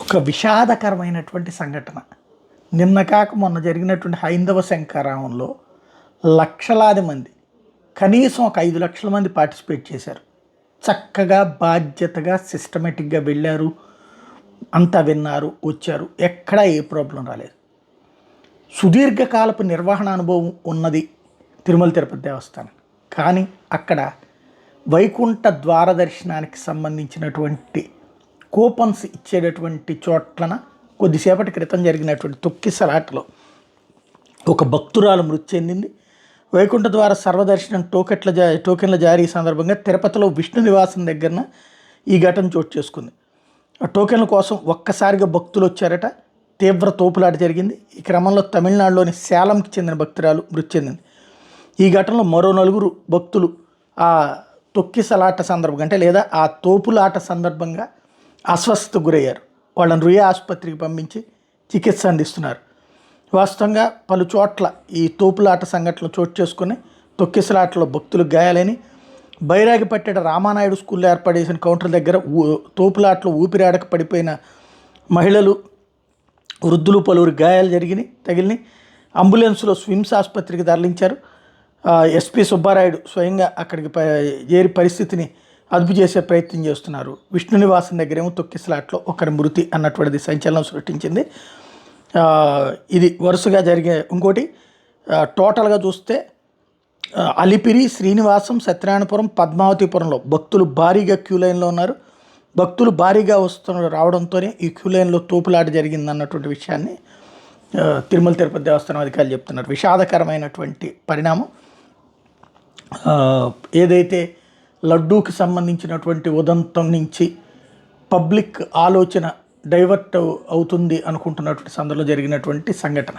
ఒక విషాదకరమైనటువంటి సంఘటన. నిన్న కాక మొన్న జరిగినటువంటి హైందవ శంకరామంలో లక్షలాది మంది, కనీసం ఒక 5 లక్షల మంది పార్టిసిపేట్ చేశారు. చక్కగా, బాధ్యతగా, సిస్టమేటిక్గా వెళ్ళారు, అంతా విన్నారు, వచ్చారు. ఎక్కడా ఏ ప్రాబ్లం రాలేదు. సుదీర్ఘకాలపు నిర్వహణ అనుభవం ఉన్నది తిరుమల తిరుపతి దేవస్థానం. కానీ అక్కడ వైకుంఠ ద్వార దర్శనానికి సంబంధించినటువంటి కూపన్స్ ఇచ్చేటటువంటి చోట్లన కొద్దిసేపటి క్రితం జరిగినటువంటి తొక్కిసలాటలో ఒక భక్తురాలు మృతి చెందింది. వైకుంఠ ద్వార సర్వదర్శనం టోకెన్ల జారీ సందర్భంగా తిరుపతిలో విష్ణు నివాసం దగ్గరన ఈ ఘటన చోటు చేసుకుంది. ఆ టోకెన్ల కోసం ఒక్కసారిగా భక్తులు వచ్చారట. తీవ్ర తోపులాట జరిగింది. ఈ క్రమంలో తమిళనాడులోని సేలంకి చెందిన భక్తురాలు మృతి చెందింది. ఈ ఘటనలో మరో 4 భక్తులు ఆ తొక్కిసలాట సందర్భంగా లేదా ఆ తోపులాట సందర్భంగా అస్వస్థతకు గురయ్యారు. వాళ్ళని రుయా ఆసుపత్రికి పంపించి చికిత్స అందిస్తున్నారు. వాస్తవంగా పలు చోట్ల ఈ తోపులాట సంఘటనలు చోటు చేసుకుని తొక్కిసలాటలో భక్తులు గాయాలని బైరాగిపట్టెడ రామానాయుడు స్కూల్లో ఏర్పాటు చేసిన కౌంటర్ దగ్గర తోపులాటలో ఊపిరాడక పడిపోయిన మహిళలు, వృద్ధులు పలువురు గాయాలు తగిలిని అంబులెన్స్లో స్విమ్స్ ఆసుపత్రికి తరలించారు. ఎస్పీ సుబ్బారాయుడు స్వయంగా అక్కడికి చేరి పరిస్థితిని అదుపు చేసే ప్రయత్నం చేస్తున్నారు. విష్ణు నివాసం దగ్గరేమో తొక్కిసలాట్లో ఒకరి మృతి అన్నటువంటిది సంచలనం సృష్టించింది. ఇది వరుసగా జరిగే ఇంకోటి టోటల్గా చూస్తే అలిపిరి, శ్రీనివాసం, సత్యనారాయణపురం, పద్మావతిపురంలో భక్తులు భారీగా క్యూ లైన్లో ఉన్నారు. భక్తులు భారీగా రావడంతోనే ఈ క్యూ లైన్లో తోపులాట జరిగింది అన్నటువంటి విషయాన్ని తిరుమల తిరుపతి దేవస్థానం అధికారులు చెప్తున్నారు. విషాదకరమైనటువంటి పరిణామం. ఏదైతే లడ్డూకి సంబంధించినటువంటి ఉదంతం నుంచి పబ్లిక్ ఆలోచన డైవర్ట్ అవుతుంది అనుకుంటున్నటువంటి సందర్భంలో జరిగినటువంటి సంఘటన.